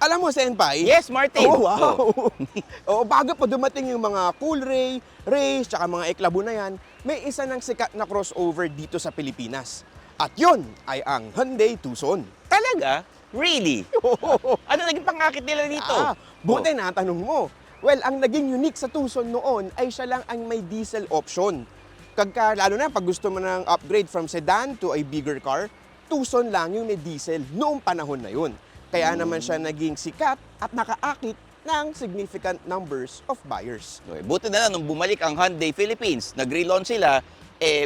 Alam mo, Senpai? Yes, Martin. Oh, wow! Oo, bago pa dumating yung mga Cool Ray, Race, tsaka mga Eklabo na yan, may isa ng sikat na crossover dito sa Pilipinas. At yun ay ang Hyundai Tucson. Talaga? Really? Ano naging pangakit nila dito? Buti na tanong mo. Well, ang naging unique sa Tucson noon ay siya lang ang may diesel option. Lalo na pag gusto mo ng upgrade from sedan to a bigger car, Tucson lang yung may diesel noong panahon na yun. Kaya naman siya naging sikat at nakaakit ng significant numbers of buyers. Okay, buti na lang nung bumalik ang Hyundai Philippines, nag-relaunch sila,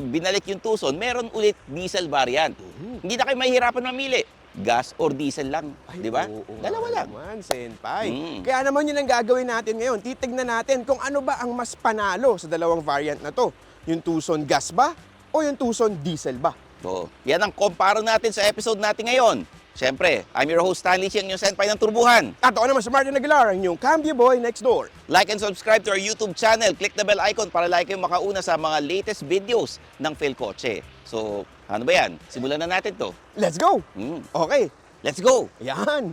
binalik yung Tucson, meron ulit diesel variant. Hindi na kayo mahihirapan mamili. Gas or diesel lang, di ba? Dalawa lang. Naman, Senpai. Kaya naman yun ang gagawin natin ngayon. Titignan natin kung ano ba ang mas panalo sa dalawang variant na to. Yung Tucson gas ba o yung Tucson diesel ba? So, yan ang kumpara natin sa episode natin ngayon. Siyempre, I'm your host Stanley Chiang, yung senpai ng Turbuhan. At ako naman si Martin Aguilar, ang inyong Cambio Boy next door. Like and subscribe to our YouTube channel. Click the bell icon para like kayong makauna sa mga latest videos ng Philcoche. So, ano ba yan? Simulan na natin to. Let's go! Okay, Let's go! yan!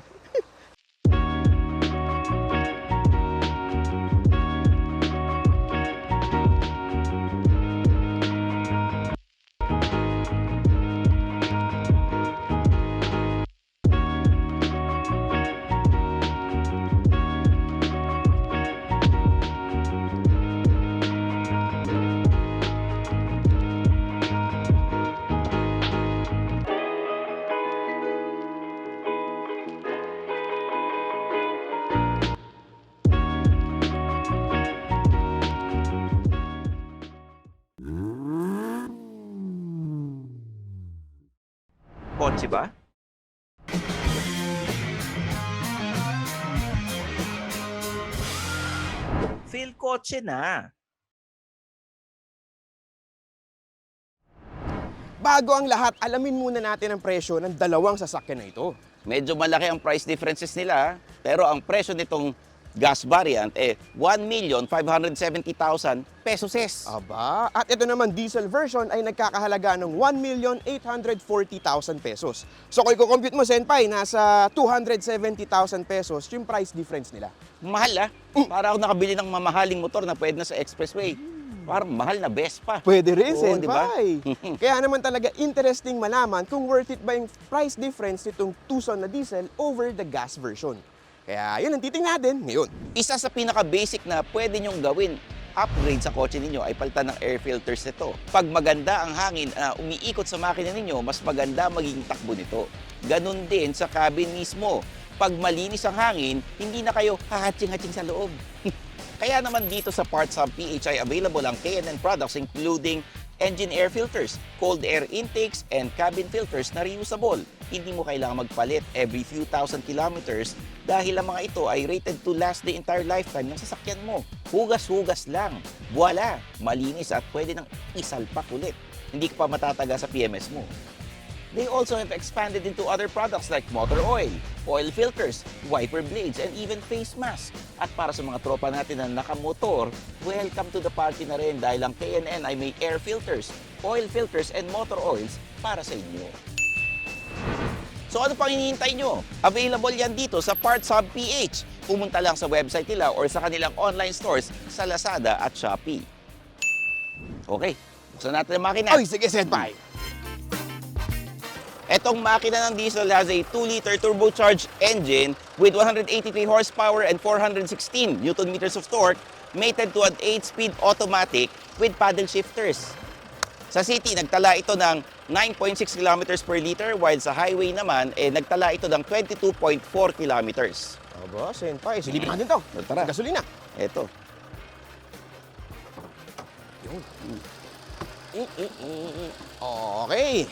Kotse ba? Philcoche na. Bago ang lahat, alamin muna natin ang presyo ng dalawang sasakyan na ito. Medyo malaki ang price differences nila, pero ang presyo nitong gas variant 1,570,000 pesos. Aba, at ito naman diesel version ay nagkakahalaga ng 1,840,000 pesos. So kung i-compute mo, Senpai, nasa 270,000 pesos yung price difference nila. Mahal Para ako nakabili ng mamahaling motor na pwede na sa expressway. Parang mahal na Vespa. Pwede rin, Oo, diba? Senpai. Kaya naman talaga interesting malaman kung worth it ba yung price difference nitong Tucson na diesel over the gas version. Kaya yun ang titingnan natin ngayon. Isa sa pinaka-basic na pwede nyong gawin upgrade sa kotse ninyo ay palitan ng air filters nito. Pag maganda ang hangin na umiikot sa makina ninyo, mas maganda magiging takbo nito. Ganon din sa cabin mismo. Pag malinis ang hangin, hindi na kayo hahatsing-hatsing sa loob. Kaya naman dito sa Parts Hub PH ay available ang K&N products including engine air filters, cold air intakes, and cabin filters na reusable. Hindi mo kailangan magpalit every few thousand kilometers dahil ang mga ito ay rated to last the entire lifetime ng sasakyan mo. Hugas-hugas lang. Voila! Malinis at pwede nang isalpak ulit. Hindi ka pa matataga sa PMS mo. They also have expanded into other products like motor oil filters, wiper blades, and even face mask. At para sa mga tropa natin na nakamotor, welcome to the party na rin dahil ang K&N ay may air filters, oil filters, and motor oils para sa inyo. So ano pang hinihintay nyo? Available yan dito sa Parts Hub PH. Pumunta lang sa website nila or sa kanilang online stores sa Lazada at Shopee. Okay, buksan natin ang makina. Ay, sige, Senpai. Etong makina ng diesel has a 2-liter turbocharged engine with 183 horsepower and 416 Nm of torque, mated to an 8-speed automatic with paddle shifters. Sa city, nagtala ito ng 9.6 km per liter, while sa highway naman, nagtala ito ng 22.4 km. Aba, Senpai, silipin natin to. Tara. Gasolina. Ito. Yun. Okay.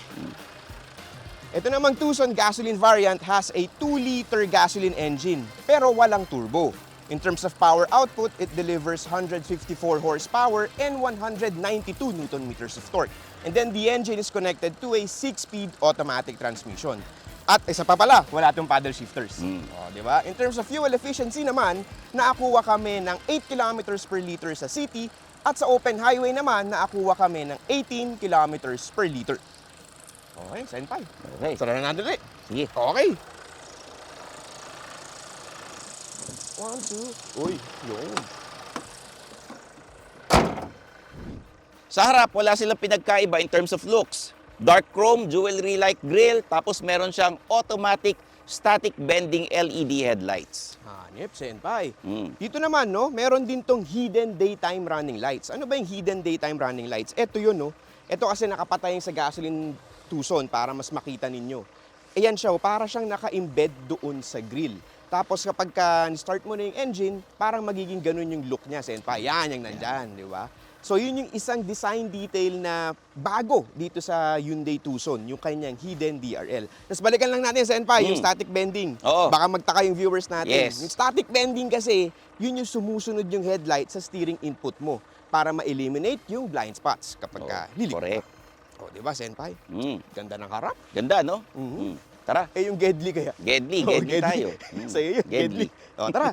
Ito namang Tucson gasoline variant has a 2-liter gasoline engine pero walang turbo. In terms of power output, it delivers 154 horsepower and 192 Nm of torque. And then the engine is connected to a 6-speed automatic transmission. At isa pa pala, wala itong paddle shifters. Di ba? In terms of fuel efficiency naman, nakakuha kami ng 8 km per liter sa city at sa open highway naman, nakakuha kami ng 18 km per liter. Okay, Senpai. Okay. Sara na natin ulit. Sige. Okay. 1, 2. Uy, yun. Sa harap, wala silang pinagkaiba in terms of looks. Dark chrome, jewelry-like grille, tapos meron siyang automatic static bending LED headlights. Hanip, senpai. Mm. Dito naman, no, meron din tong hidden daytime running lights. Ano ba yung hidden daytime running lights? Ito yun, no. Ito kasi nakapatay sa gasoline Tucson para mas makita ninyo. Ayan siya, para siyang naka-embed doon sa grill. Tapos kapag start mo na yung engine, parang magiging ganun yung look niya, senpai. Yan yung nandyan, di ba? So yun yung isang design detail na bago dito sa Hyundai Tucson, yung kanyang hidden DRL. Tapos balikan lang natin, senpai, yung static bending. Oo. Baka magtaka yung viewers natin. Yes. Yung static bending kasi, yun yung sumusunod yung headlight sa steering input mo para ma-eliminate yung blind spots kapag lilik. Correct. O, di ba, senpai? Mm. Ganda ng harap. Ganda, no? Mhm. Mm. Tara, Eh, yung Gedli kaya? Gedli, Oh, Gedli tayo. Mm. Sa'yo yun, Gedli. O, tara.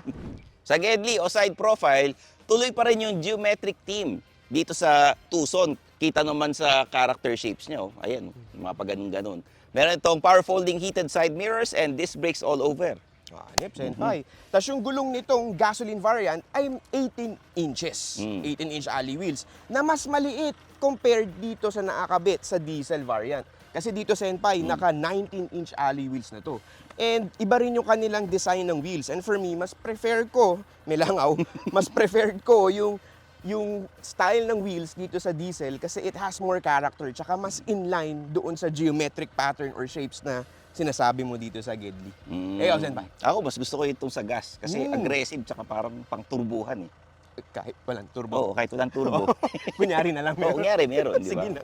Sa Gedli o side profile, tuloy pa rin yung geometric theme dito sa Tucson. Kita naman sa character shapes niya. Oh. Ayan, mga paganon-ganon. Meron itong power folding heated side mirrors and disc brakes all over. Hanip, senpai. Tapos yung gulong nitong gasoline variant ay 18 inches. 18-inch alloy wheels na mas maliit compared dito sa nakakabit sa diesel variant. Kasi dito, senpai, naka 19-inch alloy wheels na to. And iba rin yung kanilang design ng wheels. And for me, mas prefer ko, may langaw, mas preferred ko yung style ng wheels dito sa diesel kasi it has more character tsaka mas inline doon sa geometric pattern or shapes na sinasabi mo dito sa Gedli. Eh, senpai. Ako, mas gusto ko itong sa gas kasi aggressive tsaka parang pang turbuhan eh. Kahit walang turbo. Oo, kahit walang turbo. Kunyari na lang. Oo, kunyari meron, di ba? Sige na.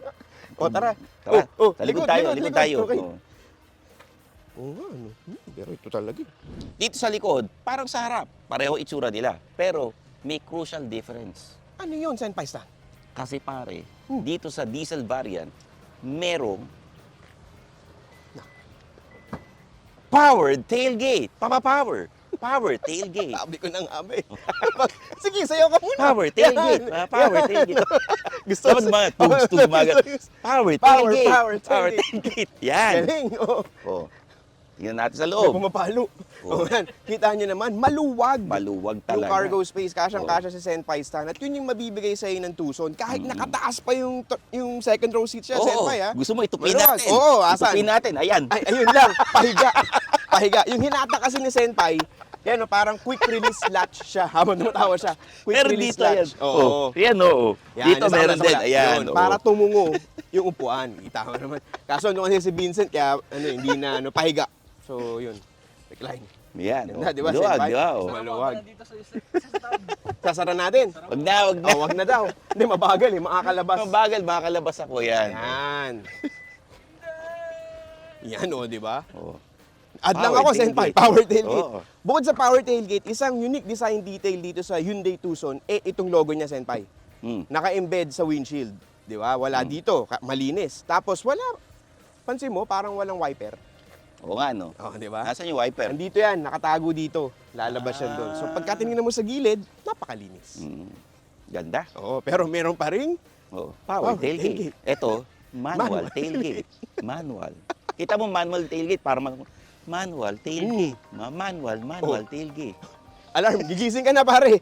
O, tara. Tara, Oh, sa likod tayo, likod tayo. Okay. Oo. Oo nga, ano. Pero ito talaga. Dito sa likod, parang sa harap, pareho itsura nila. Pero may crucial difference. Ano yun, Senpai Stan? Kasi pare, dito sa diesel variant, merong powered tailgate. Papa-power. Power tailgate. Sabi ko na nga, be. Sige, sayo ka muna. Power tailgate. Yan. Power tailgate. Gusto Dapat mga tugs-tumaga. Power tailgate. Power Power tailgate. tailgate. Yan. Galing, oh. Oh. Tingnan natin sa May loob. pumapalo. Oh, yan. Kita nyo naman, maluwag. Maluwag Yung talaga. cargo space, kasyang-kasya si Senpai Stan. At yun yung mabibigay sa'yo ng Tucson. Kahit nakataas pa yung second row seat siya, Oo. Senpai, ha? Gusto mo itupin Maluwag. natin. Oo, asan? Itupin natin. Ayan. Ay, ayun lang, pahiga. Pahiga. Yung hinata kasi ni Senpai, yan, no, parang quick release latch siya. Habang tumatawa siya. Quick Pero release dito yan. latch. Oo. Yan, oo. Yan, Dito nasa meron kabila, din. sa kabila. Ayan. Yun, oo. para tumungo yung upuan. Kita mo naman. Kaso ano kasi si Vincent, kaya hindi na pahiga. So, yun. Recline. Yan. Ganda, di ba, Maluwag, Senpai? di ba? Oo. Maluwag. Sasara natin. Wag na, wag na. Oh, wag na daw. Hindi, mabagal eh. Makakalabas. Mabagal, makakalabas ako yan. Yan. Yan o, di ba? Oo. Add lang Power ako, Senpai. tailgate. Power tailgate. Oo. Bukod sa power tailgate, isang unique design detail dito sa Hyundai Tucson, itong logo niya, Senpai. Naka-embed sa windshield. Di ba? Wala dito. Malinis. Tapos wala, pansin mo, parang walang wiper. Oo nga, no? Oh, di ba? Nasaan yung wiper? Nandito yan, nakatago dito. Lalabas yan doon. So pagka tinignan mo sa gilid, napakalinis. Ganda. Oo, pero meron pa ring Oh, Power power tailgate. Ito, manual tailgate. Manual. Kita mo manual tailgate para manual tailgate. Manual tailgate. alarm. Gigising ka na, pare.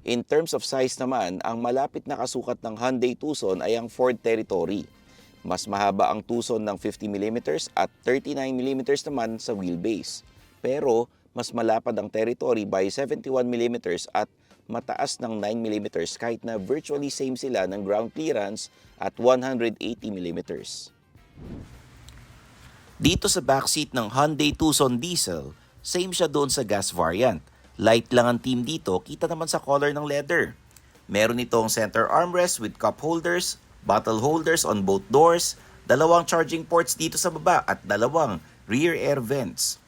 In terms of size naman, ang malapit na kasukat ng Hyundai Tucson ay ang Ford Territory. Mas mahaba ang Tucson ng 50mm at 39mm naman sa wheelbase. Pero mas malapad ang Territory by 71mm at mataas ng 9mm kahit na virtually same sila ng ground clearance at 180mm. Dito sa backseat ng Hyundai Tucson Diesel, same siya doon sa gas variant. Light lang ang team dito, kita naman sa color ng leather. Meron itong center armrest with cup holders, bottle holders on both doors, dalawang charging ports dito sa baba at dalawang rear air vents.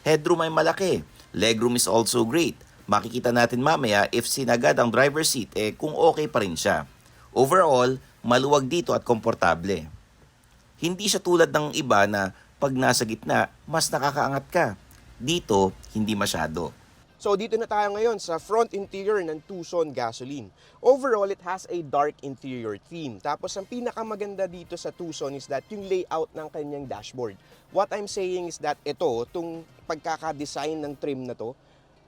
Headroom ay malaki, legroom is also great. Makikita natin mamaya if sinagad ang driver's seat kung okay pa rin siya. Overall, maluwag dito at komportable. Hindi siya tulad ng iba na pag nasa gitna, mas nakakaangat ka. Dito, hindi masyado. So dito na tayo ngayon sa front interior ng Tucson gasoline. Overall, it has a dark interior theme. Tapos ang pinakamaganda dito sa Tucson is that yung layout ng kanyang dashboard. What I'm saying is that itong pagkakadesign ng trim na to,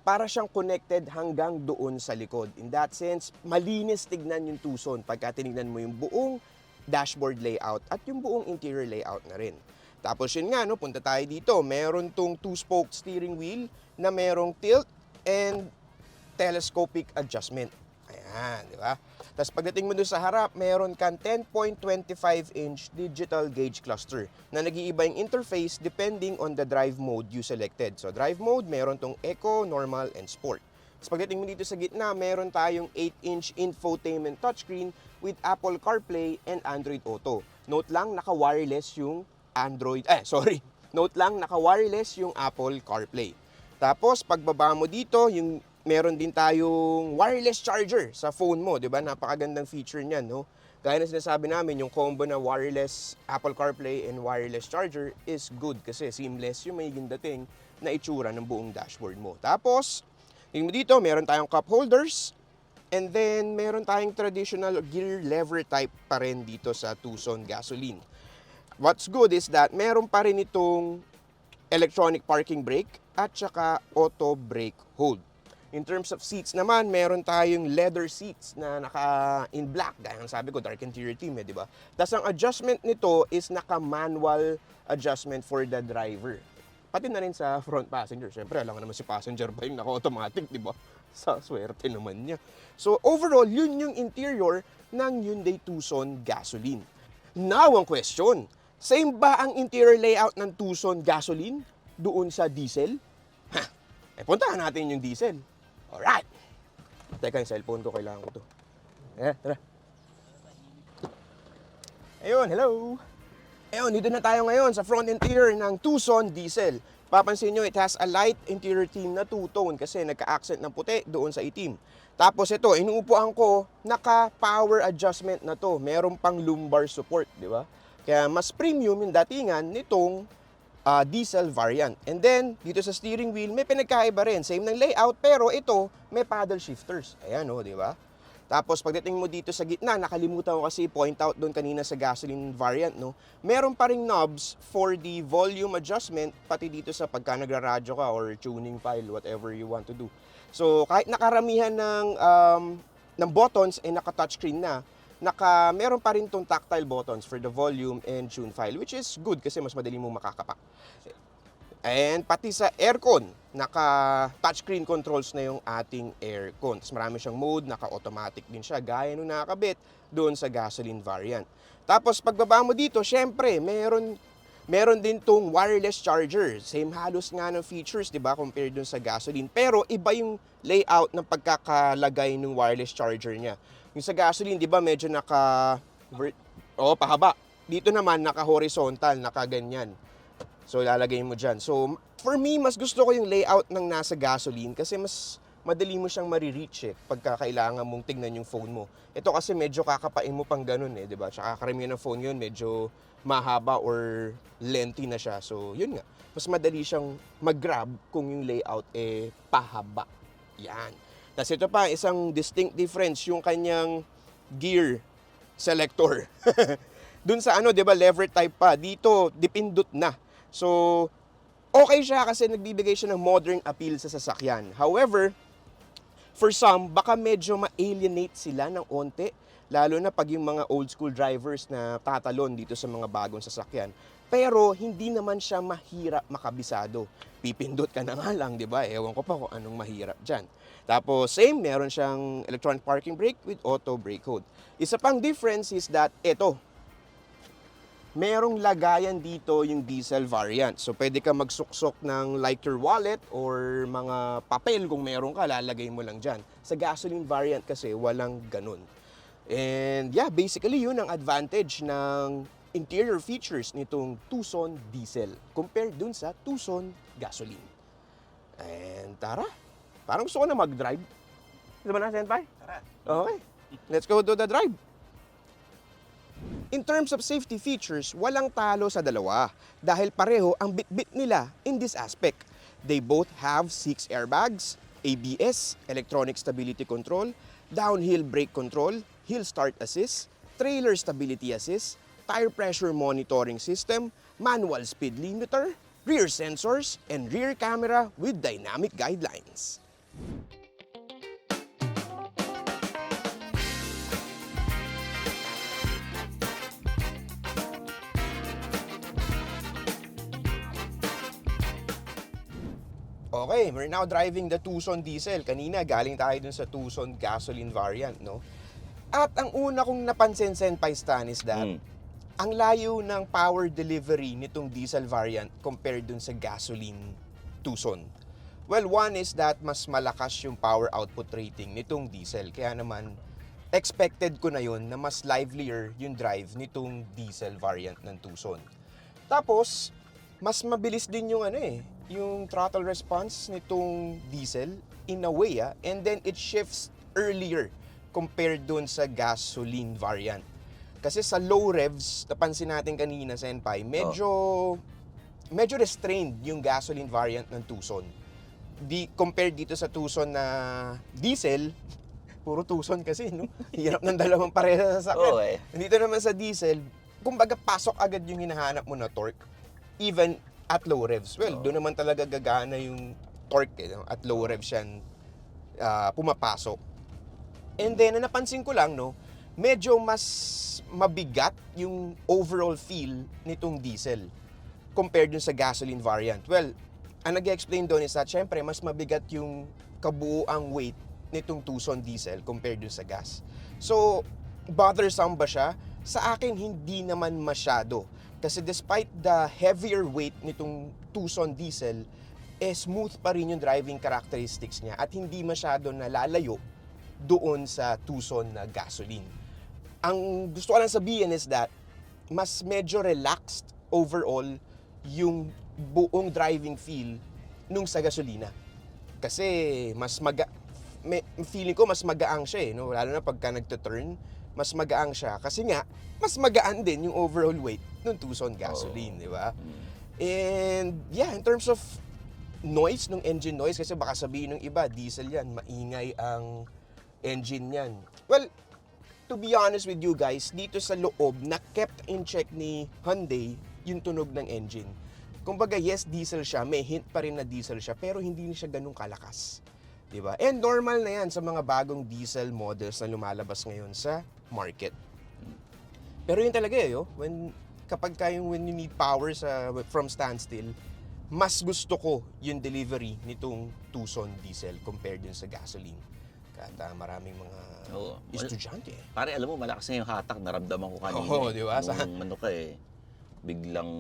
para siyang connected hanggang doon sa likod. In that sense, malinis tignan yung Tucson pagka tinignan mo yung buong dashboard layout at yung buong interior layout na rin. Tapos yun nga, no, punta tayo dito. Meron tong 2-spoke steering wheel na merong tilt and telescopic adjustment. Ayan, di ba? Tapos pagdating mo doon sa harap, meron kang 10.25-inch digital gauge cluster na nag-iiba yung interface depending on the drive mode you selected. So drive mode, meron tong Eco, Normal, and Sport. Tapos pagdating mo dito sa gitna, meron tayong 8-inch infotainment touchscreen with Apple CarPlay and Android Auto. Note lang, naka-wireless yung Note lang, naka-wireless yung Apple CarPlay. Tapos pagbaba mo dito, yung meron din tayong wireless charger sa phone mo, 'di ba? Napakagandang feature niyan, no? Gaya na sinasabi namin, yung combo na wireless Apple CarPlay and wireless charger is good kasi seamless yung magiging dating na itsura ng buong dashboard mo. Tapos, tingnan mo dito, meron tayong cup holders and then meron tayong traditional gear lever type pa rin dito sa Tucson gasoline. What's good is that meron pa rin itong electronic parking brake at saka auto brake hold. In terms of seats naman, meron tayong leather seats na naka-in black. Gaya ng sabi ko, dark interior theme, di ba? Tapos ang adjustment nito is naka-manual adjustment for the driver. Pati na rin sa front passenger. Siyempre, alam nga naman si passenger ba yung naka-automatic, di ba? Sa swerte naman niya. So overall, yun yung interior ng Hyundai Tucson gasoline. Now, ang question, same ba ang interior layout ng Tucson gasoline doon sa diesel? Puntahan natin yung diesel. Alright. Teka, yung cellphone ko, kailangan ko to. Tara. Ayun, hello. Ayun, dito na tayo ngayon sa front interior ng Tucson diesel. Papansin nyo, it has a light interior theme na two-tone kasi nagka-accent ng puti doon sa itim. Tapos ito, inuupuan ko, naka-power adjustment na to. Meron pang lumbar support, di ba? Kaya mas premium yung datingan nitong diesel variant. And then, dito sa steering wheel, may pinagkaiba rin. Same ng layout, pero ito, may paddle shifters. Ayan o, di ba? Tapos, pagdating mo dito sa gitna, nakalimutan ko kasi point out doon kanina sa gasoline variant, no? Meron pa ring knobs for the volume adjustment, pati dito sa pagka nagraradyo ka or tuning file, whatever you want to do. So, kahit nakaramihan ng buttons, naka-touchscreen na, meron pa rin tong tactile buttons for the volume and tune file, which is good kasi mas madali mong makakapa. And pati sa aircon, naka-touchscreen controls na yung ating aircon. Tapos marami siyang mode, naka-automatic din siya, gaya nung nakakabit doon sa gasoline variant. Tapos pagbaba mo dito, syempre, meron din tong wireless charger. Same halos nga ng features, di ba, compared dun sa gasoline. Pero iba yung layout ng pagkakalagay ng wireless charger niya. Yung sa gasoline, di ba, medyo pahaba. Dito naman, naka-horizontal, naka-ganyan. So, lalagay mo dyan. So, for me, mas gusto ko yung layout ng nasa gasoline kasi mas madali mo siyang marireach pagka kailangan mong tignan yung phone mo. Ito kasi medyo kakapain mo pang ganun di ba? Tsaka karamihan ng phone yun, medyo mahaba or lengthy na siya. So, yun nga. Mas madali siyang mag-grab kung yung layout pahaba. Yan. Tapos ito pa, isang distinct difference, yung kanyang gear selector. Dun sa di ba, lever type pa. Dito, dipindot na. So, okay siya kasi nagbibigay siya ng modern appeal sa sasakyan. However, for some, baka medyo ma-alienate sila ng onte, lalo na pag yung mga old school drivers na tatalon dito sa mga bagong sasakyan. Pero hindi naman siya mahirap makabisado. Pipindot ka na nga lang, di ba? Ewan ko pa kung anong mahirap dyan. Tapos, same, meron siyang electronic parking brake with auto brake hold. Isa pang difference is that, merong lagayan dito yung diesel variant. So, pwede ka magsuksok ng like your wallet or mga papel kung meron ka, lalagay mo lang dyan. Sa gasoline variant kasi, walang ganun. And yeah, basically yun ang advantage ng interior features nitong Tucson diesel compared dun sa Tucson gasoline. And tara, parang gusto ko na mag-drive. Ito ba na, Senpai? Tara. Okay, let's go do the drive. In terms of safety features, walang talo sa dalawa dahil pareho ang bitbit nila in this aspect. They both have 6 airbags, ABS, electronic stability control, downhill brake control, hill start assist, trailer stability assist, tire pressure monitoring system, manual speed limiter, rear sensors, and rear camera with dynamic guidelines. Okay, we're now driving the Tucson diesel. Kanina, galing tayo dun sa Tucson gasoline variant, no? At ang una kong napansin, Senpai Stan, is that ang layo ng power delivery nitong diesel variant compared dun sa gasoline Tucson. Well, one is that mas malakas yung power output rating nitong diesel. Kaya naman, expected ko na yun na mas livelier yung drive nitong diesel variant ng Tucson. Tapos, mas mabilis din yung yung throttle response nitong diesel in a way, and then it shifts earlier compared dun sa gasoline variant. Kasi sa low revs, napansin natin kanina, Senpai, medyo restrained yung gasoline variant ng Tucson. Compared dito sa Tucson na diesel, puro Tucson kasi, no? Hirap ng dalawang pareha sa sakyan. Oo, eh. Dito naman sa diesel, kumbaga pasok agad yung hinahanap mo na torque, even at low revs. Well, doon naman talaga gagana yung torque, no? At low revs yan pumapasok. And then, napansin ko lang, no, medyo mas mabigat yung overall feel nitong diesel compared dun sa gasoline variant. Well, ang nag-explain doon is that, syempre, mas mabigat yung kabuuang weight nitong Tucson diesel compared dun sa gas. So, bothersome ba siya? Sa akin, hindi naman masyado. Kasi despite the heavier weight nitong Tucson diesel, smooth pa rin yung driving characteristics niya at hindi masyado nalalayo doon sa Tucson na gasoline. Ang gusto ko lang sabihin is that mas medyo relaxed overall yung buong driving feel nung sa gasolina. Kasi feeling ko mas magaang siya, no? Lalo na pagka nagto-turn, mas magaang siya. Kasi nga, mas magaan din yung overall weight ng Tucson gasoline, di ba? And yeah, in terms of noise, nung engine noise, kasi baka sabihin ng iba, diesel yan, maingay ang engine yan. Well, to be honest with you guys, dito sa loob, na kept in check ni Hyundai yung tunog ng engine. Kumbaga, yes, diesel siya, may hint pa rin na diesel siya, pero hindi siya ganun kalakas. Diba? And normal na yan sa mga bagong diesel models na lumalabas ngayon sa market. Pero yun talaga when you need power from standstill, mas gusto ko yung delivery nitong Tucson diesel compared dun sa gasoline. Kaya maraming mga estudyante. Pare, alam mo, malakas na yung hatak, naramdaman ko kanina. Oo, di ba? Biglang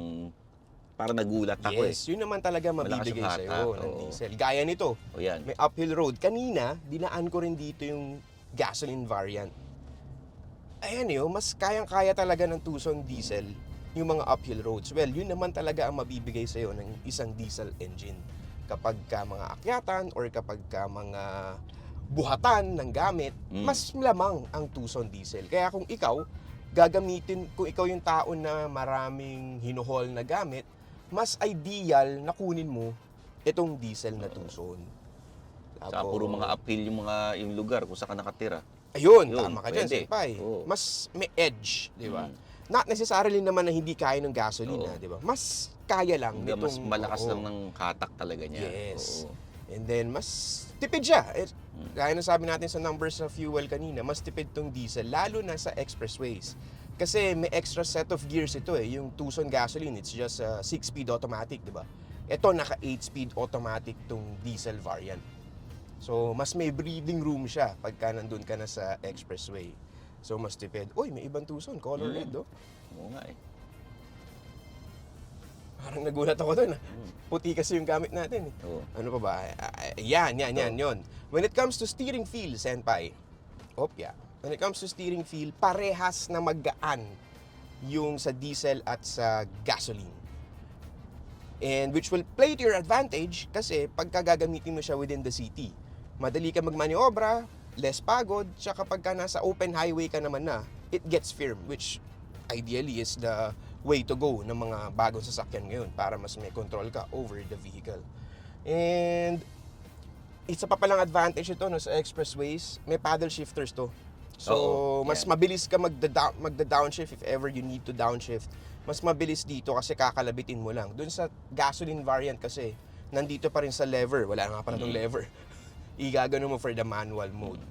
parang nagulat ako. Yes, yun naman talaga mabibigay sa'yo ng diesel. Gaya nito, yan. may uphill road. Kanina, dinaan ko rin dito yung gasoline variant. Ayan mas kayang-kaya talaga ng Tucson diesel yung mga uphill roads. Well, yun naman talaga ang mabibigay sa'yo ng isang diesel engine. Kapag ka mga akyatan or kapag ka mga buhatan ng gamit, mas lamang ang Tucson diesel. Kaya kung ikaw yung tao na maraming hinuhol na gamit, mas ideal na kunin mo itong diesel na Tucson. Saka puro mga uphill yung lugar kung saan ka nakatira. Ayun, tama ka dyan, Senpai. Oo. Mas may edge, di ba? Not necessarily naman na hindi kaya ng gasolina, di ba? Mas kaya lang nitong... Mas malakas lang ng hatak talaga niya. Yes. And then, mas tipid siya. Gaya na sabi natin sa numbers of fuel kanina, mas tipid tong diesel, lalo na sa expressways. Kasi may extra set of gears ito yung Tucson gasoline, it's just a 6-speed automatic, di ba? Ito, naka 8-speed automatic tong diesel variant. So, mas may breathing room siya pagka nandun ka na sa expressway. So, mas tipid. Uy, may ibang Tucson, color red, Oo nga Parang nagulat ako dun. Puti kasi yung gamit natin. Ano pa ba? Yan, yun. When it comes to steering feel, Senpai, when it comes to steering feel, parehas na magaan yung sa diesel at sa gasoline. And which will play to your advantage kasi pagka gagamitin mo siya within the city, madali ka magmaniobra, less pagod, tsaka pagka nasa open highway ka naman na, it gets firm, which ideally is the way to go ng mga bagong sasakyan ngayon para mas may control ka over the vehicle. And isa pa palang advantage ito sa expressways, may paddle shifters to. So, mas mabilis ka magda-downshift if ever you need to downshift. Mas mabilis dito kasi kakalabitin mo lang. Doon sa gasoline variant kasi, nandito pa rin sa lever. Wala nga pala tong lever. Igagano mo for the manual mode.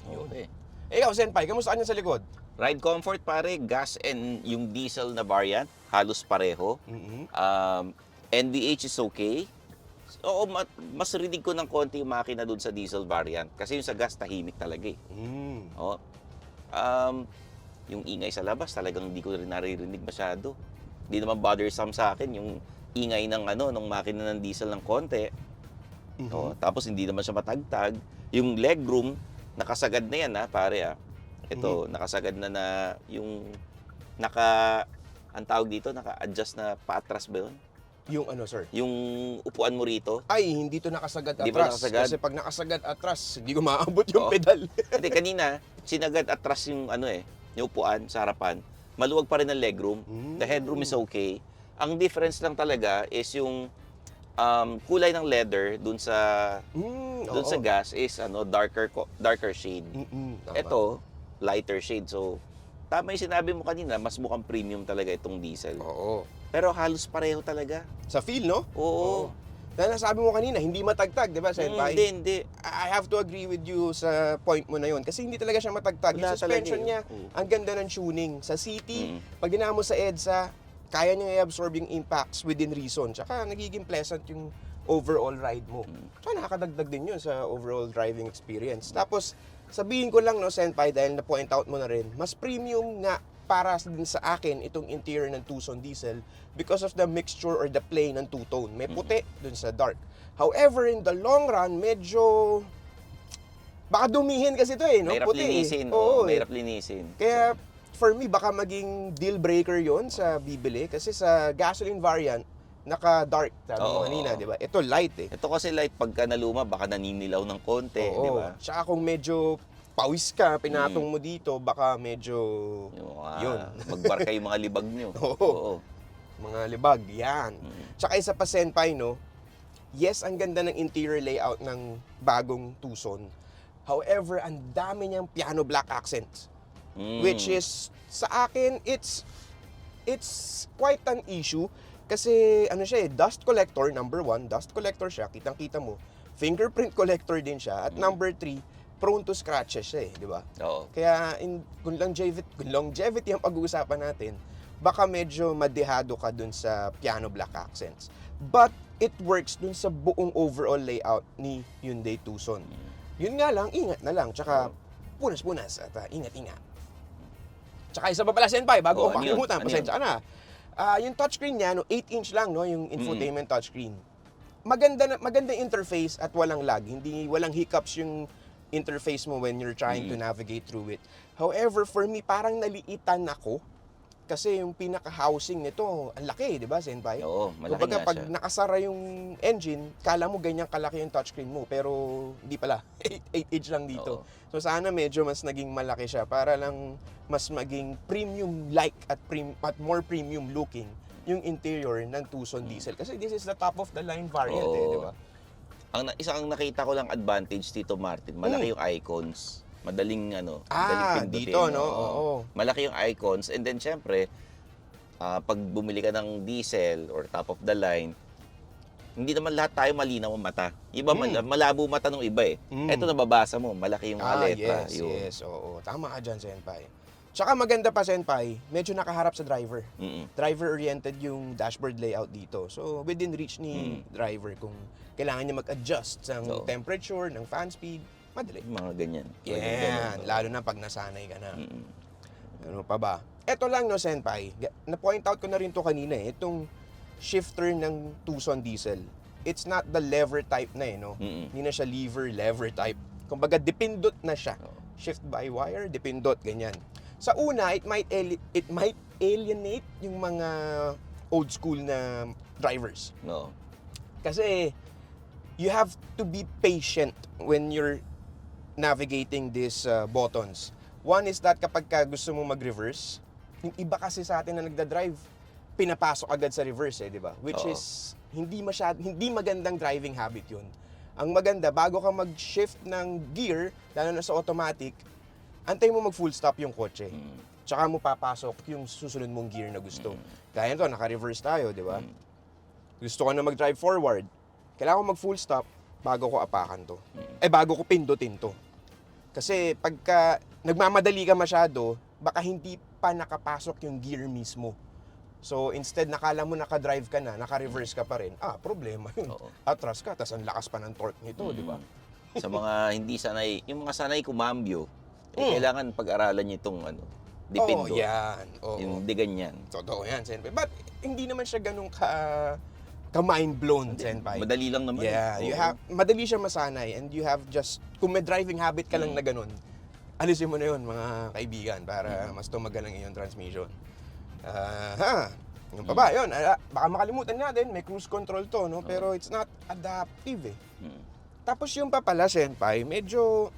Okay. Ikaw, Senpai, kamusta ka sa likod? Ride comfort pare, gas and yung diesel na variant, halos pareho. NVH is okay. Oo, mas rinig ko ng konti yung makina dun sa diesel variant. Kasi yung sa gas, tahimik talaga eh. Oo. Yung ingay sa labas, talagang hindi ko rin naririnig masyado. Hindi naman bothersome sa akin yung ingay ng ng makina ng diesel ng konti. Oo, tapos hindi naman siya matagtag. Yung legroom, nakasagad na yan pare Ito, nakasagad na yung ang tawag dito, naka-adjust na paatras ba yun? Yung ano, sir? Yung upuan mo rito. Ay, hindi to nakasagad Hindi ba atras. nakasagad? Kasi pag nakasagad atras, hindi ko maaabot yung Oo. pedal. Hindi, kanina, sinagad atras yung yung upuan sa harapan. Maluwag pa rin ang legroom. The headroom is okay. Ang difference lang talaga is yung kulay ng leather dun sa gas is darker shade. Tama. Ito, lighter shade. So, tama yung sinabi mo kanina, mas mukhang premium talaga itong diesel. Oo. Pero halos pareho talaga. Sa feel, no? Oo. Dahil nasabi mo kanina, hindi matagtag, di ba, Senpai? Hindi. I have to agree with you sa point mo na yun. Kasi hindi talaga siya matagtag. Wala Yung suspension talaga niya, eh. ang ganda ng tuning. Sa city, Mm. pag dinamo sa EDSA, kaya niya i-absorb yung impacts within reason. Tsaka nagiging pleasant yung overall ride mo. Tsaka nakakadagdag din yun sa overall driving experience. Tapos, sabihin ko lang, no, Senpai, dahil na-point out mo na rin, mas premium nga para din sa akin itong interior ng Tucson diesel because of the mixture or the play ng two-tone. May puti dun sa dark. However, in the long run, medyo baka dumihin kasi ito no? Mahirap Puti linisin. Oo, Mahirap linisin. Kaya for me, baka maging deal breaker yon sa bibili kasi sa gasoline variant, naka-dark, sabi mo Oo. kanina, di ba? Ito light Ito kasi light, pagka naluma, baka naninilaw ng konti, Oo. di ba? Tsaka kung medyo pawis ka, pinatong mo dito, baka medyo Yung Yun. magbarka yung mga libag nyo. Oo. mga libag, yan. Tsaka isa pa, Senpai, no? Yes, ang ganda ng interior layout ng bagong Tucson. However, ang dami niyang piano black accents. Which is, sa akin, it's quite an issue. Kasi, ano siya dust collector, number 1, dust collector siya, kitang-kita mo. Fingerprint collector din siya. At number 3, prone to scratches siya di ba? Oo. Kaya kung longevity ang pag-uusapan natin, baka medyo madehado ka dun sa piano black accents. But it works dun sa buong overall layout ni Hyundai Tucson. Yun nga lang, ingat na lang. Tsaka punas-punas at ingat-ingat. Tsaka isa pa pala, Senpai, bago ko Ano yun? makalimutan, Ano pasensya ka na. Yung touchscreen niya, 8-inch lang, no, yung infotainment touchscreen. Maganda interface at walang lag. Walang hiccups yung interface mo when you're trying to navigate through it. However, for me, parang naliitan ako kasi yung pinaka-housing nito, ang laki, di ba, Senpai? Oo, malaki Kumbaga, nga pag siya. nakasara yung engine, kala mo ganyan kalaki yung touchscreen mo, pero hindi pala. 8-inch lang dito. Oo. So, sana medyo mas naging malaki siya para lang mas maging premium-like at more premium looking yung interior ng Tucson diesel. Kasi this is the top of the line variant, Oo. di ba? Isang nakita ko lang advantage dito, Martin, malaki yung icons. Madaling pindutin. Dito, no? Oo. Malaki yung icons. And then, syempre, pag bumili ka ng diesel or top of the line, hindi naman lahat tayo malinaw ang mata. Iba, malabo mata ng iba eh. Ito nababasa mo, malaki yung mga letra. Yes, oo. Tama ka dyan, Senpai. Tsaka maganda pa, Senpai, medyo nakaharap sa driver. Driver-oriented yung dashboard layout dito. So, within reach ni driver kung kailangan niya mag-adjust ng temperature, ng fan speed, madali. Mga ganyan. Yan, lalo na pag nasanay ka na. Ano pa ba? Ito lang, no, Senpai. Na-point out ko na rin to kanina itong shifter ng Tucson diesel. It's not the lever type na no? Hindi na siya lever type. Kumbaga, dipindot na siya. Shift by wire, dipindot, ganyan. Sa una, it might alienate yung mga old school na drivers. No. Kasi you have to be patient when you're navigating these buttons. One is that kapag ka gusto mo mag-reverse, yung iba kasi sa atin na nagda-drive, pinapasok agad sa reverse di ba? Which is hindi magandang driving habit 'yun. Ang maganda, bago ka mag-shift ng gear, lalo na sa automatic, antay mo mag-full stop yung kotse. Tsaka mo papasok yung susunod mong gear na gusto. Kaya nito, naka-reverse tayo, di ba? Gusto ko na mag-drive forward. Kailangan ko mag-full stop bago ko apakan to. Bago ko pindutin to. Kasi pagka nagmamadali ka masyado, baka hindi pa nakapasok yung gear mismo. So instead nakala mo nakadrive ka na, naka-reverse ka pa rin, problema yun. Oo. Atras ka, tas ang lakas pa ng torque nito, di ba? Sa mga hindi sanay, yung mga sanay kumambyo, kailangan pag-aralan niyo itong Depindo. yan. Oo. Hindi ganyan. Totoo yan, Senpai. But hindi naman siya ganun ka-mind blown, Senpai. Madali lang naman. Yeah, Oo. madali siya masanay and you have just, kung may driving habit ka lang na ganun, alisin mo na yun mga kaibigan para mas tumagal ang iyong transmission. Yung pa ba, yun, baka makalimutan natin, may cruise control to, no? Pero it's not adaptive eh. Tapos yung pa pala, Senpai, medyo,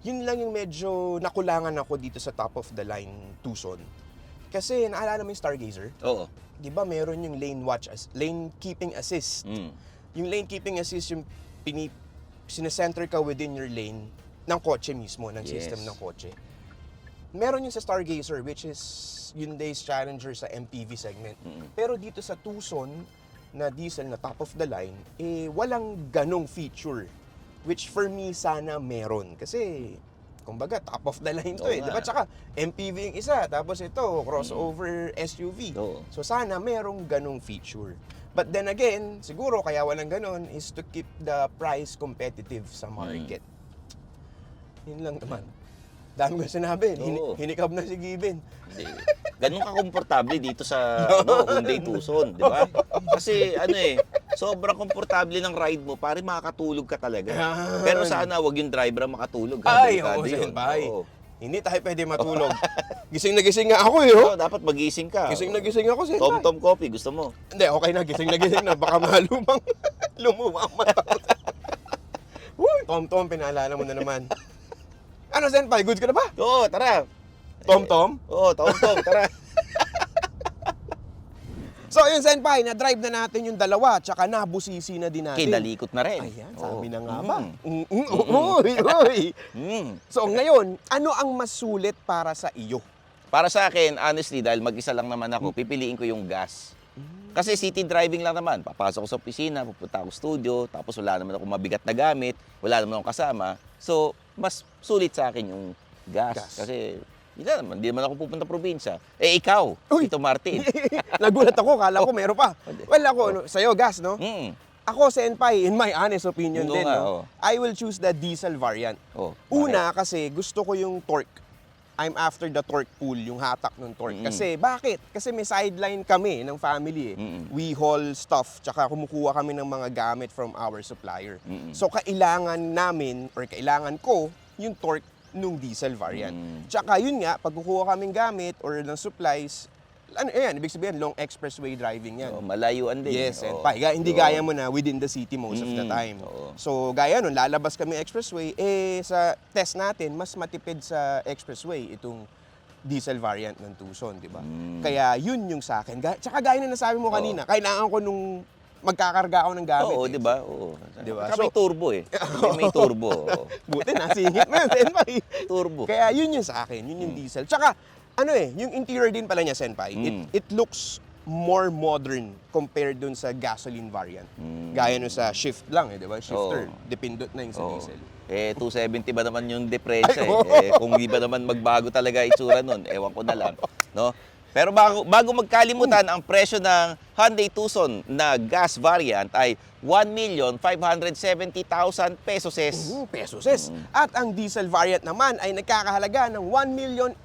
yun lang yung medyo nakulangan ako dito sa top of the line Tucson. Kasi naalala mo yung Stargazer? Oo. Di ba meron yung lane keeping assist? Yung lane keeping assist, yung sinesenter ka within your lane ng kotse mismo, ng system ng kotse. Meron yung sa Stargazer, which is Hyundai's Challenger sa MPV segment. Pero dito sa Tucson na diesel na top of the line, walang ganong feature. Which for me, sana meron. Kasi, kumbaga, top of the line to Oo eh. nga. Diba? Tsaka, MPV yung isa, tapos ito, crossover SUV. Oo. So sana merong ganong feature. But then again, siguro kaya walang ganon is to keep the price competitive sa market. Yun lang naman. Dami ko sinabi. Oo. Hinikab na si Given. Hindi. Ganun ka komportable dito sa Hyundai Tucson, di ba? Kasi sobrang komportable ng ride mo, pare makakatulog ka talaga. Yan. Pero sana wag yung driver ang makatulog. Ay, Delikado oo, yun. Senpai. Oo. Hindi tayo pwede matulog. Gising na gising nga ako eh. Oo, dapat magising ka. Gising na gising ako, Senpai. Tom-tom coffee, gusto mo? Hindi, okay na. Gising na. Baka malumang lumuwang mata. Tom-tom, pinaalala mo na naman. Ano, Senpai? Goods ka na ba? Oo, tara. Tom-tom? Oo, tom-tom, tara. So, yun, Senpai, na-drive na natin yung dalawa, tsaka nabusisi na din natin. Kinalikot na rin. Ayan, Oo. sabi na nga ba? Uy. Mm. So, ngayon, ano ang mas sulit para sa iyo? Para sa akin, honestly, dahil mag-isa lang naman ako, pipiliin ko yung gas. Kasi city driving lang naman. Papasok ko sa opisina, pupunta ako studio, tapos wala naman ako mabigat na gamit, wala naman akong kasama. So, mas sulit sa akin yung gas. Kasi, hindi naman ako pupunta probinsya. Ikaw, Uy! Tito Martin. Nagulat ako, kala ko meron pa. Well, ako, sa'yo, gas, no? Mm. Ako, Senpai, in my honest opinion Yung din, nga, no? I will choose the diesel variant. Oh, Una, kasi gusto ko yung torque. I'm after the torque pool, yung hatak ng torque. Kasi, bakit? Kasi may sideline kami ng family eh. We haul stuff, tsaka kumukuha kami ng mga gamit from our supplier. So, kailangan namin, or kailangan ko, yung torque nung diesel variant. Tsaka yun nga, pag kukuha kaming gamit or ng supplies, ibig sabihin, long expressway driving yan. Oh, malayuan din. Yes, and Oo. hindi gaya mo na within the city most of the time. Oo. So, gaya nun, lalabas kami expressway, sa test natin, mas matipid sa expressway itong diesel variant ng Tucson, di ba? Kaya yun yung sa akin. Tsaka gaya na nasabi mo kanina, kailangan ko nung magkakarga ako ng gamit. Oo, eh. di ba? Oo. Diba? Saka may turbo eh. May turbo. Oo. Buti, nasingit mo yun, Senpai. Turbo. Kaya yun yung sa akin, yun yung diesel. Tsaka, yung interior din pala niya, Senpai, it looks more modern compared dun sa gasoline variant. Gaya nun sa shift lang, di ba? Shifter, depindot na yung sa Oo. diesel. 270 ba naman yung diferensya Ay, eh. oo. Kung di ba naman magbago talaga itsura nun, ewan ko na lang. No? Pero bago magkalimutan, ang presyo ng Hyundai Tucson na gas variant ay 1,570,000 pesos. Pesos. At ang diesel variant naman ay nagkakahalaga ng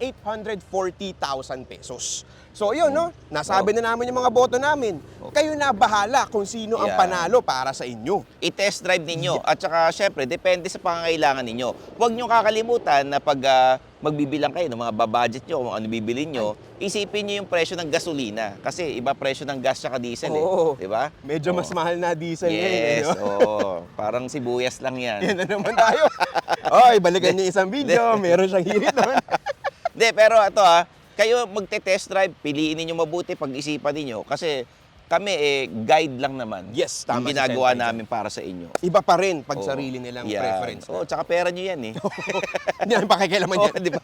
1,840,000 pesos. So yun, no? Nasabi na namin yung mga boto namin. Kayo na bahala kung sino ang Yeah. panalo para sa inyo. I-test drive ninyo. At saka, syempre, depende sa pangangailangan ninyo. Huwag nyo kakalimutan na pag magbibilang kayo ng mga babudget nyo, kung ano bibili nyo, isipin nyo yung presyo ng gasolina. Kasi iba presyo ng gas at diesel Oo. eh. Di ba? Medyo mas mahal na diesel ngayon. Yes, di ba? oo. Parang sibuyas lang yan. Yan na naman tayo. Oy, balikan niyo isang video. Meron siyang hirit doon. Hindi, pero ito kayo magte-test drive, piliin niyo mabuti, pag-isipan niyo kasi kami guide lang naman. Yes, yung tama si ginagawa Senpai namin para sa inyo. Iba pa rin pag Oo. sarili nilang Yan. preference. Oo, tsaka pera niyo yan eh. Hindi namin pakikialaman Oo, yan. di ba?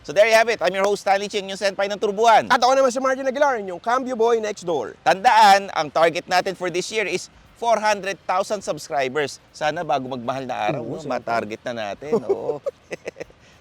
So there you have it. I'm your host, Stanley Ching, yung Senpai ng Turbuhan. At ako naman si Martin Aguilar, yung Cambio Boy next door. Tandaan, ang target natin for this year is 400,000 subscribers. Sana bago magmahal na araw, Oo, ma-target na natin. Oo.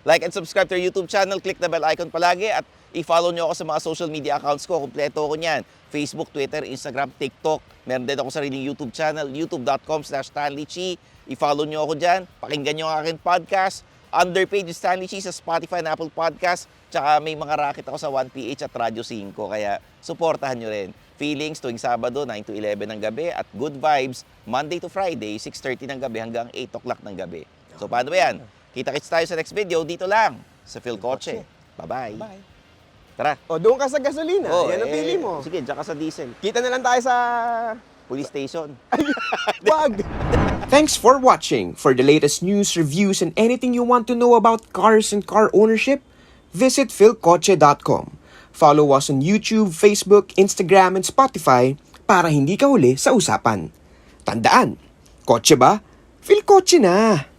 Like and subscribe to our YouTube channel. Click the bell icon palagi at i-follow nyo ako sa mga social media accounts ko. Kompleto ko niyan. Facebook, Twitter, Instagram, TikTok. Meron din ako sariling YouTube channel, youtube.com/StanleyChi. I-follow nyo ako dyan. Pakinggan nyo ang aking podcast. Underpaid yung Stanley Chi sa Spotify and Apple Podcast. Tsaka may mga racket ako sa 1PH at Radyo 5. Kaya supportahan nyo rin. Feelings tuwing Sabado, 9 to 11 ng gabi. At Good Vibes, Monday to Friday, 6:30 ng gabi hanggang 8 o'clock ng gabi. So paano ba yan? Kita-kits tayo sa next video dito lang sa Phil Kotse. Bye-bye. Bye. Tara. O, doon ka sa gasolina. Oh, Yan ang pili mo. Sige, tsaka sa diesel. Kita na lang tayo sa... Police station. Wag! Thanks for watching. For the latest news, reviews, and anything you want to know about cars and car ownership, visit philkotse.com. Follow us on YouTube, Facebook, Instagram, and Spotify para hindi ka huli sa usapan. Tandaan, kotse ba? Phil Kotse na!